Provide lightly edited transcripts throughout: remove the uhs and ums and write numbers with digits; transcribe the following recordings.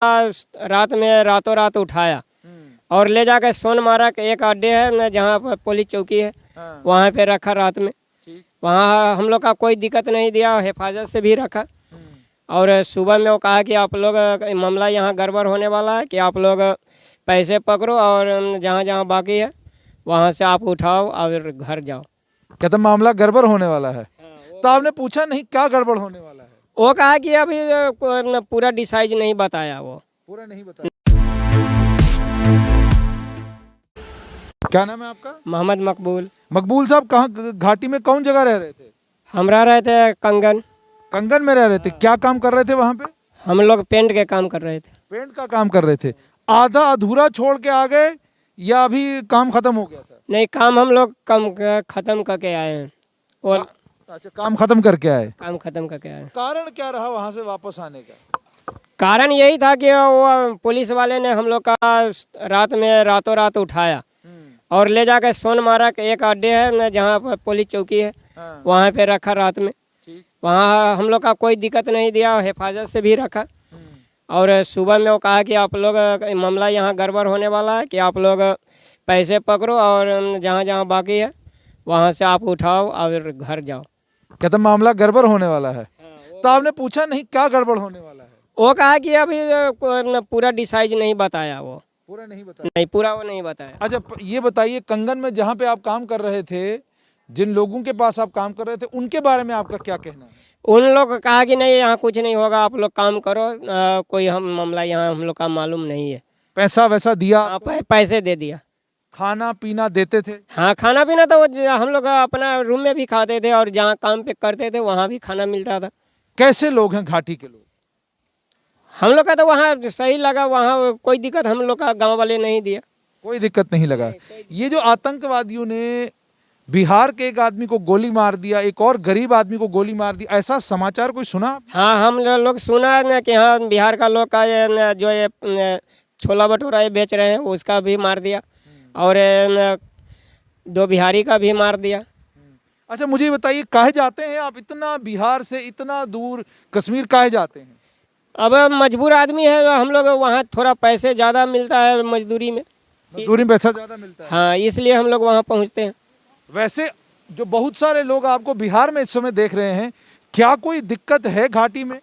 रात में रातों रात उठाया और ले जाकर सोनमार्ग एक अड्डे है न, जहाँ पर पुलिस चौकी है, वहाँ पे रखा रात में। वहाँ हम लोग का कोई दिक्कत नहीं दिया, हिफाजत से भी रखा। और सुबह में वो कहा कि आप लोग मामला यहाँ गड़बड़ होने वाला है, कि आप लोग पैसे पकड़ो और जहाँ जहाँ बाकी है वहाँ से आप उठाओ और घर जाओ। कहता मामला गड़बड़ होने वाला है। तो आपने पूछा नहीं क्या गड़बड़ होने वाला है? वो कहा कि अभी पूरा डिसाइड नहीं बताया, वो पूरा नहीं बताया। क्या नाम है आपका? मोहम्मद मकबूल। मकबूल साहब, कहाँ घाटी में कौन जगह रह रहे थे? हम रह रहे थे कंगन। कंगन में रह रहे थे। क्या काम कर रहे थे वहाँ पे? हम लोग पेंट के काम कर रहे थे। पेंट का काम कर रहे थे। आधा अधूरा छोड़ के आ गए या अभी काम खत्म हो गया था? नहीं, काम हम लोग खत्म करके आए हैं। और अच्छा, काम खत्म करके आए। काम खत्म करके आए। कारण क्या रहा वहाँ से वापस आने का? कारण यही था कि वो पुलिस वाले ने हम लोग का रात में रातों रात उठाया और ले जाकर सोनमार्ग एक अड्डे है न, जहाँ पर पुलिस चौकी है, वहाँ पे रखा रात में। वहाँ हम लोग का कोई दिक्कत नहीं दिया, हिफाजत से भी रखा। और सुबह में वो कहा कि आप लोग मामला यहाँ गड़बड़ होने वाला है, कि आप लोग पैसे पकड़ो और जहाँ जहाँ बाकी है वहाँ से आप उठाओ और घर जाओ। कहता मामला गड़बड़ होने वाला है। तो आपने पूछा नहीं क्या गड़बड़ होने वाला है? वो कहा कि अभी पूरा डिसाइड नहीं बताया, वो पूरा नहीं बताया। नहीं, पूरा वो नहीं बताया। अच्छा, ये बताइए, कंगन में जहाँ पे आप काम कर रहे थे, जिन लोगों के पास आप काम कर रहे थे, उनके बारे में आपका क्या कहना है? उन लोग कहा कि नहीं, यहाँ कुछ नहीं होगा, आप लोग काम करो, कोई हम मामला यहाँ हम लोग का मालूम नहीं है। पैसा वैसा दिया? पैसे दे दिया। खाना पीना देते थे? हाँ, खाना पीना तो हम लोग अपना रूम में भी खाते थे और जहाँ काम पे करते थे वहाँ भी खाना मिलता था। कैसे लोग हैं घाटी के लोग? हम लोग का तो वहाँ सही लगा, वहाँ कोई दिक्कत हम लोग का गांव वाले नहीं दिया। कोई दिक्कत नहीं लगा। ये जो आतंकवादियों ने बिहार के एक आदमी को गोली मार दिया, एक और गरीब आदमी को गोली मार दी, ऐसा समाचार कोई सुना? हाँ, हम लोग सुना न कि हाँ बिहार का लोग का जो ये छोला भटूरा ये बेच रहे हैं उसका भी मार दिया और 2 बिहारी का भी मार दिया। अच्छा, मुझे ये बताइए, काहे जाते हैं आप इतना बिहार से इतना दूर कश्मीर, काहे जाते हैं? अब मजबूर आदमी है, हम लोग वहाँ थोड़ा पैसे ज़्यादा मिलता है मजदूरी में। मजदूरी में पैसा ज्यादा मिलता है। हाँ, इसलिए हम लोग वहाँ पहुँचते हैं। वैसे जो बहुत सारे लोग आपको बिहार में इस समय देख रहे हैं, क्या कोई दिक्कत है घाटी में?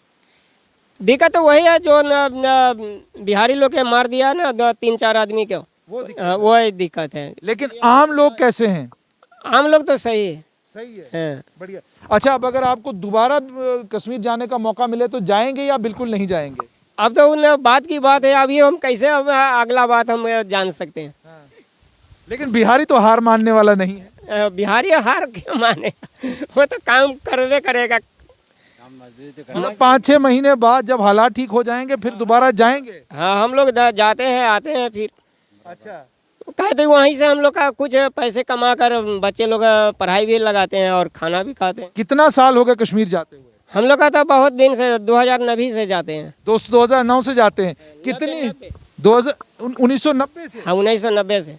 दिक्कत तो वही है जो न बिहारी लोग के मार दिया ना 2-3-4 आदमी को, वो दिक्कत है। लेकिन आम लोग कैसे हैं? आम लोग तो सही है। सही है। हाँ। बढ़िया। अच्छा, अब अगर आपको दोबारा कश्मीर जाने का मौका मिले तो जाएंगे या बिल्कुल नहीं जाएंगे? अब तो उन बात की बात है, अभी हम कैसे अब अगला बात हम जान सकते हैं। लेकिन बिहारी तो हार मानने वाला नहीं है। बिहारी हार क्यों माने, वो तो काम करवे करेगा। 5-6 महीने बाद जब हालात ठीक हो जाएंगे फिर दोबारा जाएंगे? हाँ, हम लोग जाते हैं आते हैं फिर। अच्छा, कहते वहीं से हम लोग का कुछ पैसे कमा कर बच्चे लोग पढ़ाई भी लगाते हैं और खाना भी खाते हैं। कितना साल हो गया कश्मीर जाते हुए? हम लोग का तो बहुत दिन से 2009 से जाते हैं। 2009 से जाते हैं। कितनी? 1990 से? हाँ, 1990 से।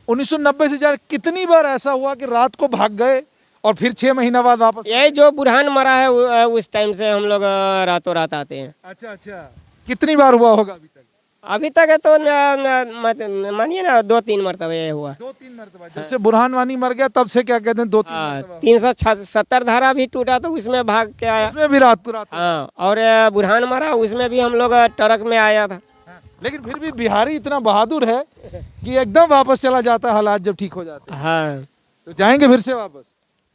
1990 से जा रहे। कितनी बार ऐसा हुआ कि रात को भाग गए और फिर 6 महीना बाद वापस? यही जो बुरहान मरा है उस टाइम से हम लोग रातों रात आते हैं। अच्छा अच्छा, कितनी बार हुआ होगा अभी तक? अभी तक है तो मानिए ना 2-3 मरतबा ये हुआ। 2-3 मरतबा? जब से बुरहान वानी मर गया तब से क्या कहते हैं 2-3 मरतबा? 370 धारा भी टूटा तो उसमें भाग के आया। उसमें भी रात को रात? हाँ, और बुरहान मरा उसमें भी हम लोग ट्रक में आया था। लेकिन फिर भी बिहारी इतना बहादुर है कि एकदम वापस चला जाता है हालात जब ठीक हो जाते हैं। हाँ, तो जाएंगे फिर से वापस?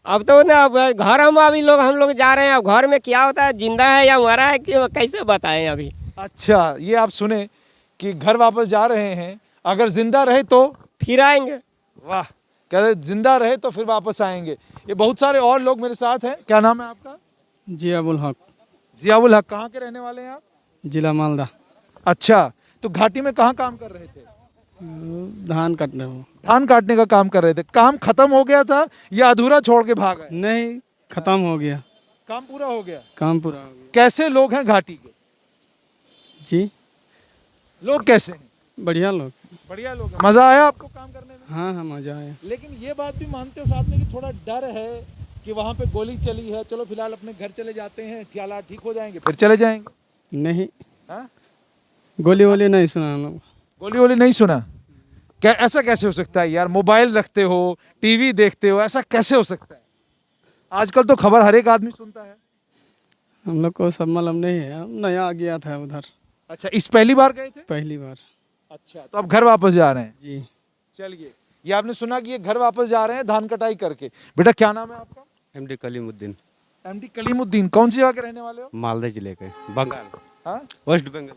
अब तो ना घर हम लोग जा रहे हैं। अब घर में क्या होता है, जिंदा है या मरा है कि कैसे बताएं अभी। अच्छा, ये आप सुने कि घर वापस जा रहे हैं, अगर जिंदा रहे तो फिर आएंगे। वाह, कहते जिंदा रहे तो फिर वापस आएंगे। ये बहुत सारे और लोग मेरे साथ हैं। क्या नाम है आपका? जियाउल हक। जियाउल हक, कहाँ के रहने वाले हैं आप? जिला मालदा। अच्छा, तो घाटी में कहाँ काम कर रहे थे? धान काटने हो। धान काटने का काम कर रहे थे। काम खत्म हो गया था या अधूरा छोड़ के भाग आए? नहीं, खत्म हो गया। काम पूरा हो गया? काम पूरा हो गया। कैसे लोग हैं घाटी के? जी, लोग कैसे हैं? बढ़िया लोग। बढ़िया लोग हैं। मजा आया आपको काम करने में? हाँ हाँ, मजा आया। लेकिन ये बात भी मानते हो साथ में कि थोड़ा डर है कि वहाँ पे गोली चली है, चलो फिलहाल अपने घर चले जाते हैं, हालात ठीक हो जाएंगे फिर चले जाएंगे? नहीं, हाँ? गोली वोली नहीं सुना हम लोग। गोली वोली नहीं सुना? क्या ऐसा कैसे हो सकता है यार? मोबाइल रखते हो, टीवी देखते हो, ऐसा कैसे हो सकता है? आजकल तो खबर हर एक आदमी सुनता है। हम लोग को सब मालूम नहीं है, हम नया आ गया था उधर अच्छा, इस पहली बार गए थे? पहली बार। अच्छा, तो अब घर वापस जा रहे हैं? जी। चलिए, ये आपने सुना कि ये घर वापस जा रहे हैं धान कटाई करके। बेटा क्या नाम है आपका? MD Kalimuddin, MD Kalimuddin. कौन सी जगह के रहने वाले हो? मालदह जिले के, बंगाल, हाँ? वेस्ट बंगाल।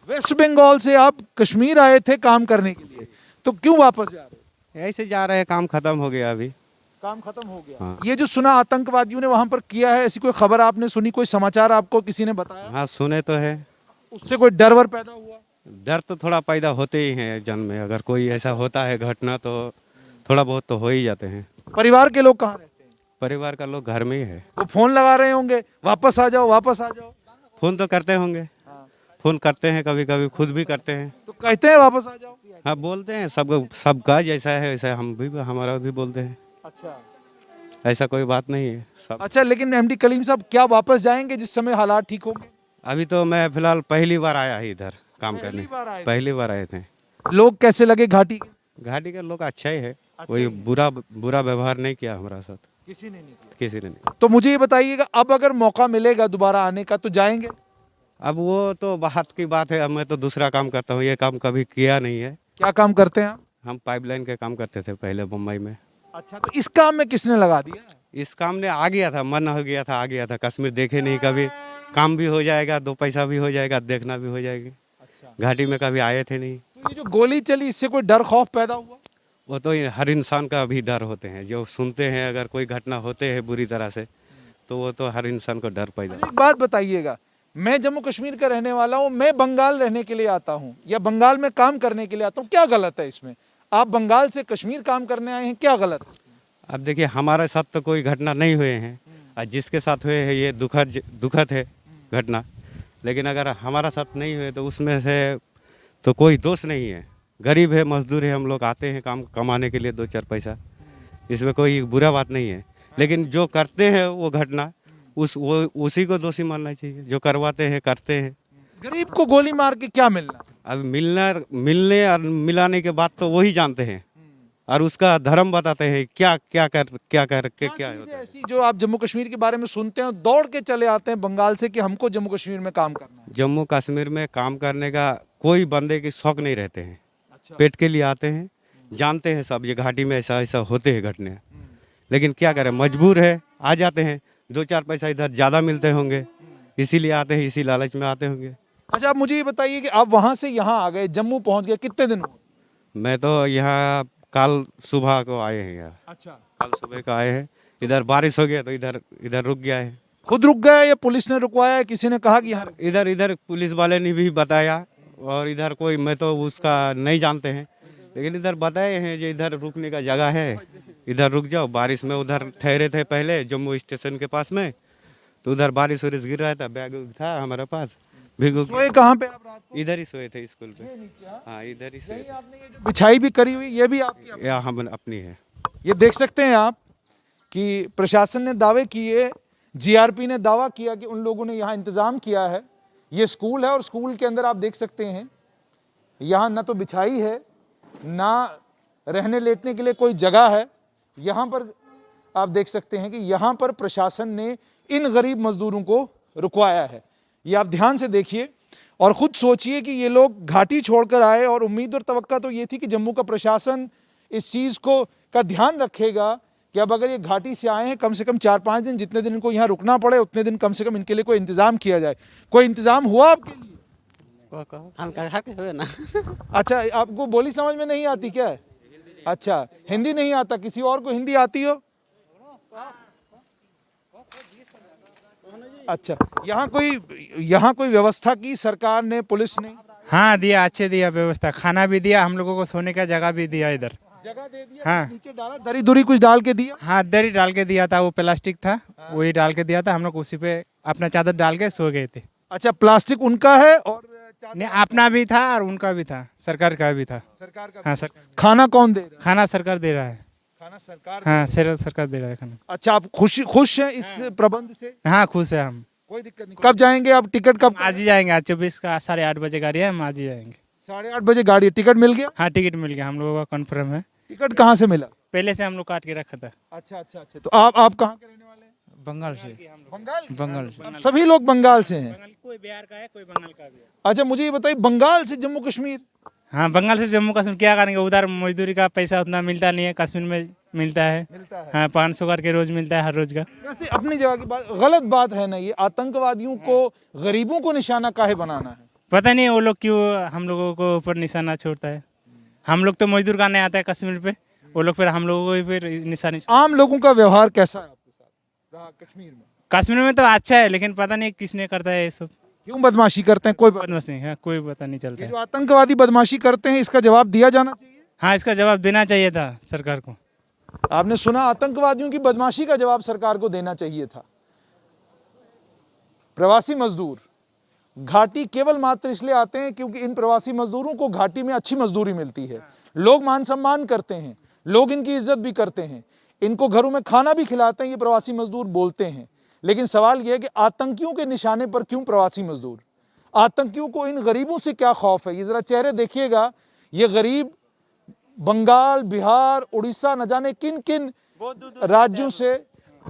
वेस्ट बंगाल से आप कश्मीर आए थे काम करने के लिए, तो क्यों वापस जा रहे हो? ऐसे जा रहे हैं, काम खत्म हो गया अभी। काम खत्म हो गया। हाँ। ये जो सुना आतंकवादियों ने वहां पर किया है, ऐसी कोई खबर आपने सुनी, कोई समाचार आपको किसी ने बताया? हाँ, सुने तो है। उससे कोई डर वर पैदा हुआ? डर तो थोड़ा पैदा होते ही हैं जन में, अगर कोई ऐसा होता है घटना तो थोड़ा बहुत तो हो ही जाते हैं। परिवार के लोग कहाँ रहते हैं? परिवार का लोग घर में ही है। वो फोन लगा रहे होंगे, वापस आ जाओ, वापस आ जाओ। फोन तो करते होंगे, फोन करते हैं, कभी कभी खुद भी करते हैं। तो कहते हैं वापस आ जाओ? हाँ, बोलते हैं, सबका जैसा है वैसा हम भी, हमारा भी बोलते हैं। अच्छा। ऐसा कोई बात नहीं है सब। अच्छा, लेकिन एमडी कलीम साहब क्या वापस जाएंगे जिस समय हालात ठीक होंगे? अभी तो मैं फिलहाल पहली बार आया ही इधर काम पहली करने, बार आए थे? पहली बार आए थे। लोग कैसे लगे घाटी के? घाटी के लोग अच्छा ही है, कोई बुरा व्यवहार नहीं किया हमारा साथ, किसी ने नहीं किया। किसी ने नहीं। तो मुझे ये बताइएगा, अब अगर मौका मिलेगा दोबारा आने का तो जाएंगे? अब वो तो बात की बात है, अब मैं तो दूसरा काम करता हूँ, ये काम कभी किया नहीं है। क्या काम करते हैं आप? हम पाइपलाइन के काम करते थे पहले मुंबई में। अच्छा, तो इस काम में किसने लगा दिया? इस काम ने आ गया था, मन हो गया था, आ गया था। कश्मीर देखे नहीं कभी, काम भी हो जाएगा, दो पैसा भी हो जाएगा, देखना भी हो जाएगी। अच्छा, घाटी में कभी आए थे नहीं। तो ये जो गोली चली, इससे कोई डर खौफ पैदा हुआ? वो तो हर इंसान का भी डर होते हैं, जो सुनते हैं अगर कोई घटना होते हैं बुरी तरह से, तो वो तो हर इंसान को डर पैदा। एक बात बताइएगा, मैं जम्मू कश्मीर का रहने वाला हूँ, मैं बंगाल रहने के लिए आता हूँ या बंगाल में काम करने के लिए आता हूँ, क्या गलत है इसमें? आप बंगाल से कश्मीर काम करने आए हैं, क्या गलत है? अब देखिए, हमारे साथ तो कोई घटना नहीं हुए हैं, और जिसके साथ हुए हैं ये दुखद है घटना। लेकिन अगर हमारा साथ नहीं हुए तो उसमें से तो कोई दोष नहीं है। गरीब है, मजदूर है, हम लोग आते हैं काम कमाने के लिए, दो चार पैसा, इसमें कोई बुरा बात नहीं है। लेकिन जो करते हैं वो घटना, उसी को दोषी मानना चाहिए, जो करवाते हैं, करते हैं। गरीब को गोली मार के क्या मिलना? अब मिलने और मिलाने के बाद तो वही जानते हैं, और उसका धर्म बताते हैं क्या होता है। ऐसी जो आप जम्मू कश्मीर के बारे में सुनते हैं, दौड़ के चले आते हैं बंगाल से कि हमको जम्मू कश्मीर में काम करना है। जम्मू कश्मीर में काम करने का कोई बंदे के शौक नहीं रहते हैं। अच्छा। पेट के लिए आते हैं, जानते हैं सब ये घाटी में ऐसा ऐसा होते हैं घटने, लेकिन क्या करें, मजबूर है, आ जाते हैं। दो चार पैसा इधर ज़्यादा मिलते होंगे, इसीलिए आते हैं, इसी लालच में आते होंगे। अच्छा, आप मुझे ये बताइए कि आप वहां से यहाँ आ गए, जम्मू पहुंच गए, कितने दिन हुए? मैं तो यहाँ कल सुबह को आए हैं यहाँ। अच्छा, कल सुबह को आए हैं, इधर बारिश हो गया तो इधर रुक गया है। खुद रुक गए या पुलिस ने रुकवाया है, किसी ने कहा कि यहाँ? इधर पुलिस वाले ने भी बताया, और इधर कोई, मैं तो उसका नहीं जानते हैं, लेकिन इधर बताए हैं जो इधर रुकने का जगह है, इधर रुक जाओ। बारिश में उधर ठहरे थे पहले जम्मू स्टेशन के पास में, तो उधर बारिश वारिश गिर रहा था, बैग था हमारे पास, भीगो। सोए कहाँ पे आप रात को? इधर ही सोए थे स्कूल पे। हाँ, इधर ही सोए थे। आपने ये जो बिछाई भी करी हुई, ये भी आपकी? या हम अपनी है। ये देख सकते हैं आप कि प्रशासन ने दावे किए, जीआरपी ने दावा किया कि उन लोगों ने यहाँ इंतजाम किया है। ये स्कूल है और स्कूल के अंदर आप देख सकते हैं यहाँ ना तो बिछाई है, ना रहने लेटने के लिए कोई जगह है। यहाँ पर आप देख सकते हैं कि यहाँ पर प्रशासन ने इन गरीब मजदूरों को रुकवाया है। ये आप ध्यान से देखिए और ख़ुद सोचिए कि ये लोग घाटी छोड़कर आए, और उम्मीद और तवक्का तो ये थी कि जम्मू का प्रशासन इस चीज़ को का ध्यान रखेगा कि अब अगर ये घाटी से आए हैं, कम से कम 4-5 दिन, जितने दिन इनको यहाँ रुकना पड़े उतने दिन कम से कम इनके लिए कोई इंतज़ाम किया जाए। कोई इंतज़ाम हुआ आपके लिए? ना अच्छा, आपको बोली समझ में नहीं आती क्या? अच्छा, हिंदी नहीं आता? किसी और को हिंदी आती हो? अच्छा, यहाँ कोई व्यवस्था की सरकार ने, पुलिस ने? हाँ दिया, अच्छे दिया व्यवस्था, खाना भी दिया, हम लोगों को सोने का जगह भी दिया इधर। जगह दे दिया? हाँ। नीचे डाला, दरी दुरी कुछ डाल के दिया? हाँ, दरी डाल के दिया था, वो प्लास्टिक था, वही डाल के दिया था, हम लोग उसी पे अपना चादर डाल के सो गए थे। अच्छा, प्लास्टिक उनका है और नहीं, अपना भी था और उनका भी था, सरकार का भी था। सरकार का? हाँ सर। खाना कौन दे रहा है? खाना सरकार दे रहा है। खाना सरकार? हाँ, सरकार दे रहा है खाना। अच्छा, आप खुश हैं इस प्रबंध से? हाँ, खुश है हम। कोई दिक्कत नहीं। कब जाएंगे आप? टिकट कब? आज ही जाएंगे, आज 24 का 8:30 बजे गाड़ी है, हम आज ही जाएंगे। 8:30 बजे गाड़ी है। टिकट मिल गया? हाँ टिकट मिल गया, हम लोगों का कन्फर्म है। टिकट कहाँ से मिला? पहले से हम लोग काट के रखा था। अच्छा अच्छा अच्छा। तो आप कहाँ के रहने वाले हैं? बंगाल से। बंगाल से। सभी लोग बंगाल से हैं? कोई बिहार का है, कोई बंगाल का भी है। अच्छा मुझे ये बताइए, बंगाल से जम्मू कश्मीर? हाँ बंगाल से जम्मू कश्मीर क्या करेंगे, उधर मजदूरी का पैसा उतना मिलता नहीं है, कश्मीर में मिलता है। हाँ 500 करके रोज मिलता है, हर रोज का। वैसे अपनी जगह की बात, गलत बात है ना ये? आतंकवादियों को, गरीबों को निशाना काहे बनाना है? पता नहीं वो लोग क्यों हम लोगों को ऊपर निशाना छोड़ता है। हम लोग तो मजदूर करने आता है कश्मीर पे, वो लोग फिर हम लोगों को ही फिर निशानी। आम लोगों का व्यवहार कैसा है आपके साथ रहा कश्मीर में? कश्मीर में तो अच्छा है, लेकिन पता नहीं किसने करता है ये सब क्यों बदमाशी करते हैं? कोई बदमाशी है, कोई पता नहीं चलता ये है। जो आतंकवादी बदमाशी करते हैं, इसका जवाब दिया जाना चाहिए। हाँ इसका जवाब देना चाहिए था सरकार को। आपने सुना, आतंकवादियों की बदमाशी का जवाब सरकार को देना चाहिए था। प्रवासी मजदूर घाटी केवल मात्र इसलिए आते हैं क्योंकि इन प्रवासी मजदूरों को घाटी में अच्छी मजदूरी मिलती है, लोग मान सम्मान करते हैं, लोग इनकी इज्जत भी करते हैं, इनको घरों में खाना भी खिलाते हैं, ये प्रवासी मजदूर बोलते हैं। लेकिन सवाल यह है कि आतंकियों के निशाने पर क्यों प्रवासी मजदूर? आतंकियों को इन गरीबों से क्या खौफ है? ये जरा चेहरे देखिएगा, ये गरीब बंगाल, बिहार, उड़ीसा, न जाने किन किन राज्यों से,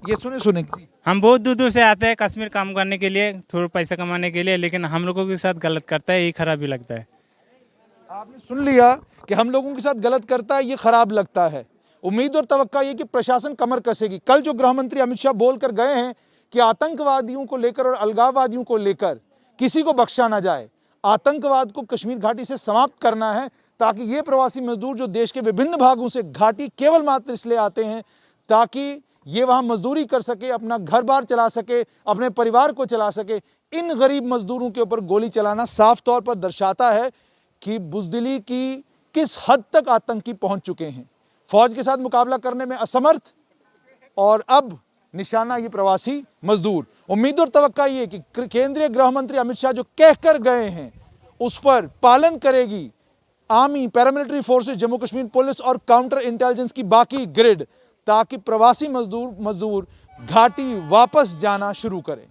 ये सुने हम बहुत दूर दूर से आते हैं कश्मीर काम करने के लिए, थोड़ा पैसा कमाने के लिए, लेकिन हम लोगों के साथ गलत करता है, ये खराब भी लगता है। आपने सुन लिया कि हम लोगों के साथ गलत करता है, ये खराब लगता है। उम्मीद और तवक्का ये कि प्रशासन कमर कसेगी। कल जो गृह मंत्री अमित शाह बोलकर गए हैं कि आतंकवादियों को लेकर और अलगाववादियों को लेकर किसी को बख्शा ना जाए, आतंकवाद को कश्मीर घाटी से समाप्त करना है, ताकि ये प्रवासी मजदूर जो देश के विभिन्न भागों से घाटी केवल मात्र इसलिए आते हैं ताकि ये वहां मजदूरी कर सके, अपना घर बार चला सके, अपने परिवार को चला सके, इन गरीब मजदूरों के ऊपर गोली चलाना साफ तौर पर दर्शाता है कि बुजदिली की किस हद तक आतंकी पहुंच चुके हैं। फौज के साथ मुकाबला करने में असमर्थ, और अब निशाना ये प्रवासी मजदूर। उम्मीद और तवक्का ये कि केंद्रीय गृह मंत्री अमित शाह जो कहकर गए हैं उस पर पालन करेगी army, paramilitary forces, Jammu Kashmir police और काउंटर इंटेलिजेंस की बाकी ग्रिड, ताकि प्रवासी मजदूर घाटी वापस जाना शुरू करें।